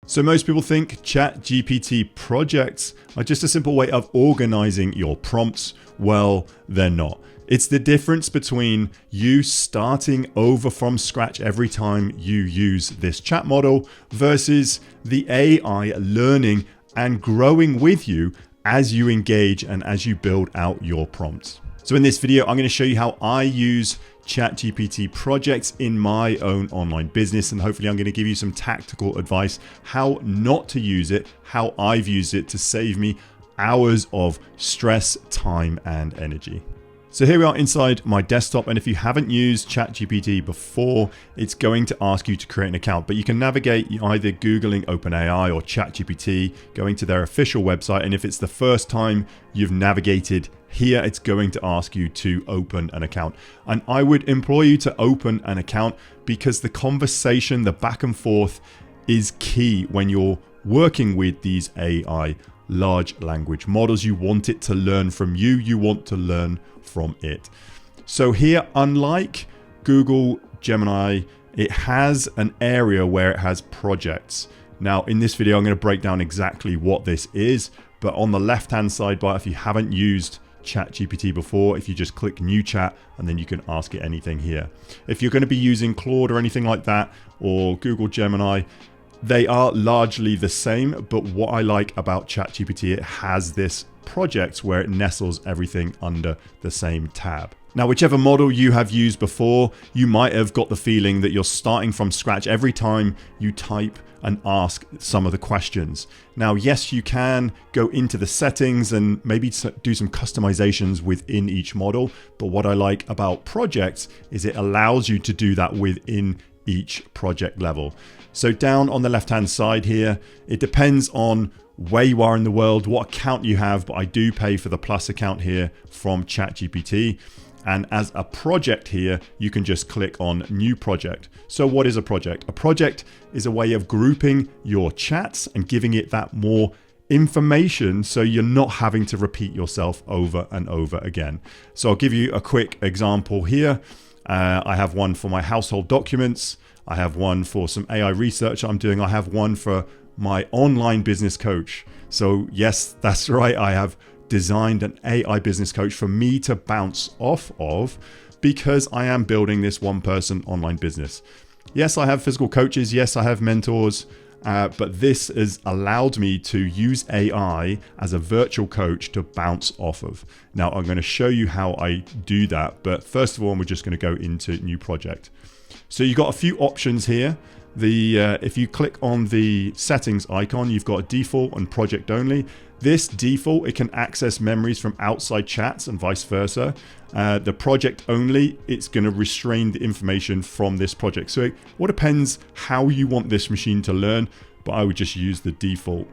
So most people think ChatGPT projects are just a simple way of organizing your prompts. Well, they're not. It's the difference between you starting over from scratch every time you use this chat model versus the AI learning and growing with you as you engage and as you build out your prompts. So in this video, I'm going to show you how I use ChatGPT projects in my own online business, and hopefully I'm going to give you some tactical advice how not to use it, how I've used it to save me hours of stress, time, and energy. So here we are inside my desktop, and if you haven't used ChatGPT before, it's going to ask you to create an account, but you can navigate either Googling OpenAI or ChatGPT, going to their official website, and if it's the first time you've navigated here, it's going to ask you to open an account. And I would implore you to open an account because the conversation, the back and forth is key when you're working with these AI large language models. You want it to learn from you. You want to learn from it. So here, unlike Google Gemini, it has an area where it has projects. Now in this video, I'm going to break down exactly what this is, but on the left-hand sidebar, if you haven't used ChatGPT before, if you just click new chat and then you can ask it anything here. If you're going to be using Claude or anything like that, or Google Gemini, they are largely the same, but what I like about ChatGPT, it has this projects where it nestles everything under the same tab. Now, whichever model you have used before, you might have got the feeling that you're starting from scratch every time you type and ask some of the questions. Now, yes, you can go into the settings and maybe do some customizations within each model, but what I like about projects is it allows you to do that within each project level. So down on the left-hand side here, it depends on where you are in the world, what account you have, but I do pay for the Plus account here from ChatGPT. And as a project here, you can just click on new project. So what is a project? A project is a way of grouping your chats and giving it that more information so you're not having to repeat yourself over and over again. So I'll give you a quick example here. I have one for my household documents. I have one for some AI research I'm doing. I have one for my online business coach. So yes, that's right. I have designed an AI business coach for me to bounce off of because I am building this one-person online business. Yes, I have physical coaches. Yes, I have mentors. But this has allowed me to use AI as a virtual coach to bounce off of. Now, I'm going to show you how I do that. But first of all, we're just going to go into new project. So you've got a few options here. If you click on the settings icon, you've got a default and project only. This default, it can access memories from outside chats and vice versa. The project only, it's going to restrain the information from this project. So it all depends how you want this machine to learn, but I would just use the default.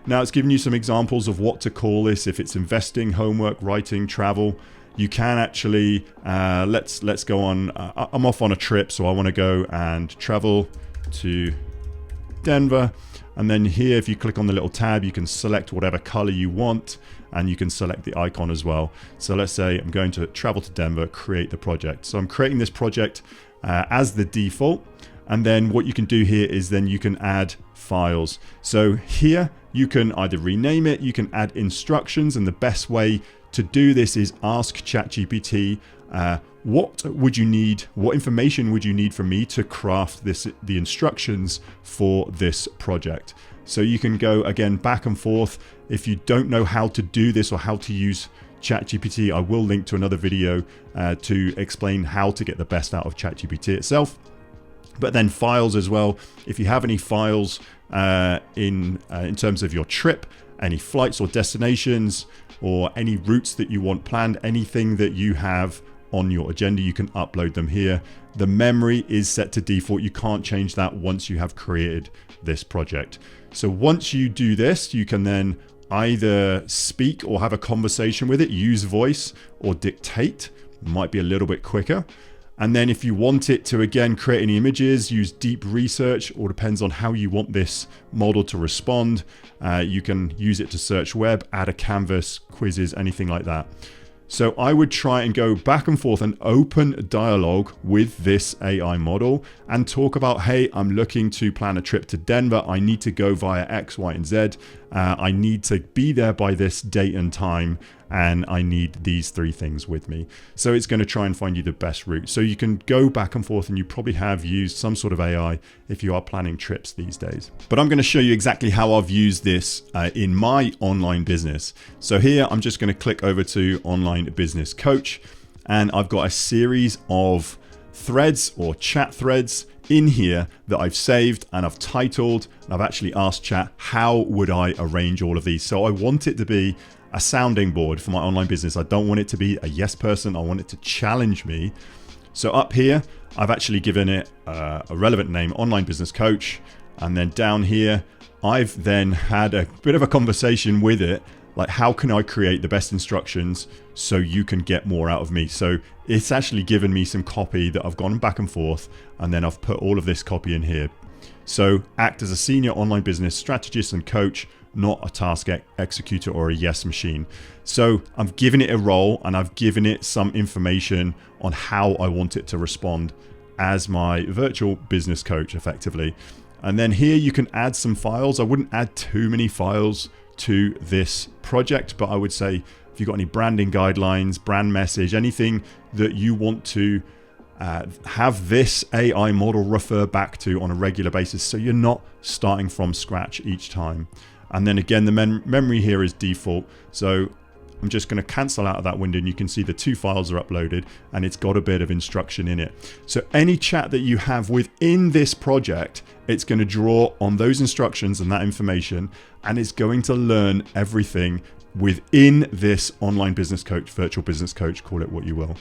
Now it's giving you some examples of what to call this. If it's investing, homework, writing, travel, you can actually, let's go on. I'm off on a trip, so I want to go and travel to Denver. And then here, if you click on the little tab, you can select whatever color you want, and you can select the icon as well. So let's say I'm going to travel to Denver, create the project. So I'm creating this project as the default. And then what you can do here is then you can add files. So here you can either rename it, you can add instructions, and the best way to do this is ask ChatGPT, what would you need? What information would you need from me to craft the instructions for this project? So you can go again back and forth. If you don't know how to do this or how to use ChatGPT, I will link to another video to explain how to get the best out of ChatGPT itself. But then files as well. If you have any files in terms of your trip, any flights or destinations, or any routes that you want planned, anything that you have on your agenda, you can upload them here. The memory is set to default. You can't change that once you have created this project. So once you do this, you can then either speak or have a conversation with it, use voice or dictate. Might be a little bit quicker. And then if you want it to, again, create any images, use deep research, or depends on how you want this model to respond. You can use it to search web, add a canvas, quizzes, anything like that. So I would try and go back and forth and open dialogue with this AI model and talk about, hey, I'm looking to plan a trip to Denver. I need to go via X, Y, and Z. I need to be there by this date and time, and I need these 3 things with me. So it's going to try and find you the best route. So you can go back and forth, and you probably have used some sort of AI if you are planning trips these days. But I'm going to show you exactly how I've used this in my online business. So here I'm just going to click over to Online Business Coach, and I've got a series of threads or chat threads in here that I've saved and I've titled, and I've actually asked chat, how would I arrange all of these? So I want it to be a sounding board for my online business. I don't want it to be a yes person. I want it to challenge me. So up here, I've actually given it a relevant name, Online Business Coach. And then down here, I've then had a bit of a conversation with it, like how can I create the best instructions so you can get more out of me? So it's actually given me some copy that I've gone back and forth, and then I've put all of this copy in here. So act as a senior online business strategist and coach, not a task executor or a yes machine. So I've given it a role, and I've given it some information on how I want it to respond as my virtual business coach effectively. And then here you can add some files. I wouldn't add too many files to this project, but I would say if you've got any branding guidelines, brand message, anything that you want to have this AI model refer back to on a regular basis, so you're not starting from scratch each time. And then again, the memory here is default. So I'm just going to cancel out of that window, and you can see the 2 files are uploaded, and it's got a bit of instruction in it. So any chat that you have within this project, it's going to draw on those instructions and that information, and it's going to learn everything within this online business coach, virtual business coach, call it what you will.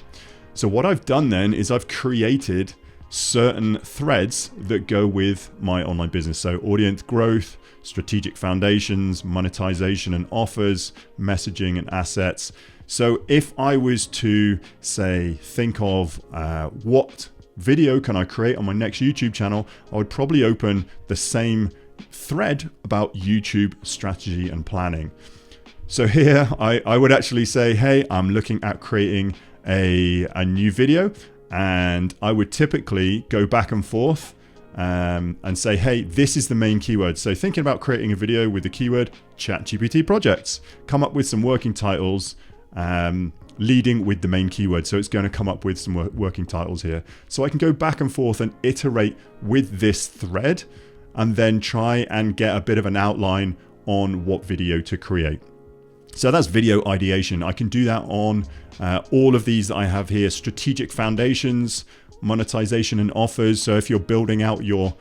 So what I've done then is I've created certain threads that go with my online business. So audience growth, strategic foundations, monetization and offers, messaging and assets. So if I was to say, think of what video can I create on my next YouTube channel, I would probably open the same thread about YouTube strategy and planning. So here I would actually say, hey, I'm looking at creating a new video, and I would typically go back and forth and say, hey, this is the main keyword. So thinking about creating a video with the keyword ChatGPT Projects, come up with some working titles leading with the main keyword. So it's going to come up with some working titles here. So I can go back and forth and iterate with this thread, and then try and get a bit of an outline on what video to create. So that's video ideation. I can do that on all of these that I have here: strategic foundations, monetization and offers. So if you're building out your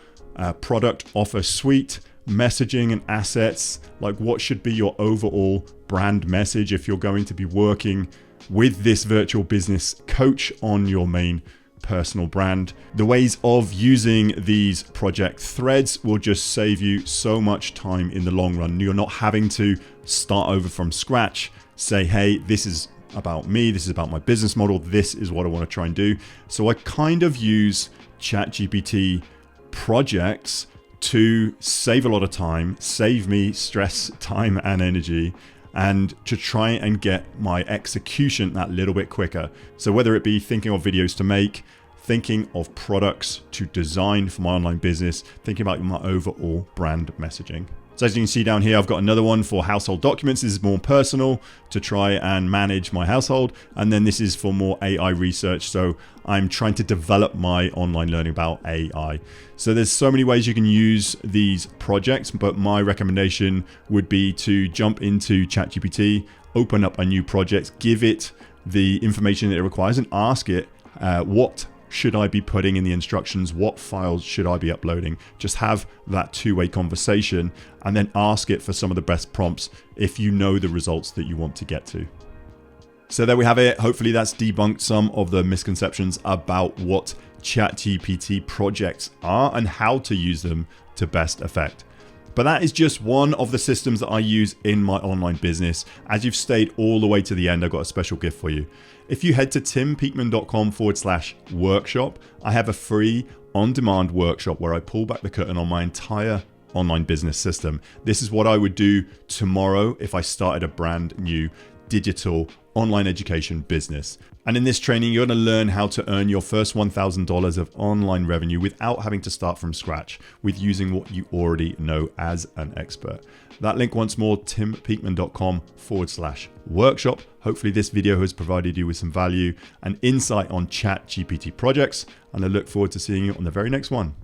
product offer suite, messaging and assets, like what should be your overall brand message if you're going to be working with this virtual business coach on your main personal brand. The ways of using these project threads will just save you so much time in the long run. You're not having to start over from scratch, say, hey, this is about me, this is about my business model, this is what I want to try and do. So I kind of use ChatGPT projects to save a lot of time, save me stress, time and energy, and to try and get my execution that little bit quicker. So whether it be thinking of videos to make, thinking of products to design for my online business, thinking about my overall brand messaging. So as you can see down here, I've got another one for household documents. This is more personal, to try and manage my household. And then this is for more AI research. So I'm trying to develop my online learning about AI. So there's so many ways you can use these projects, but my recommendation would be to jump into ChatGPT, open up a new project, give it the information that it requires, and ask it what should I be putting in the instructions? What files should I be uploading? Just have that two-way conversation, and then ask it for some of the best prompts if you know the results that you want to get to. So there we have it. Hopefully that's debunked some of the misconceptions about what ChatGPT projects are and how to use them to best effect. But that is just one of the systems that I use in my online business. As you've stayed all the way to the end, I've got a special gift for you. If you head to timpeakman.com/workshop, I have a free on-demand workshop where I pull back the curtain on my entire online business system. This is what I would do tomorrow if I started a brand new digital online education business. And in this training, you're going to learn how to earn your first $1,000 of online revenue without having to start from scratch, with using what you already know as an expert. That link once more, timpeakman.com/workshop. Hopefully this video has provided you with some value and insight on ChatGPT projects, and I look forward to seeing you on the very next one.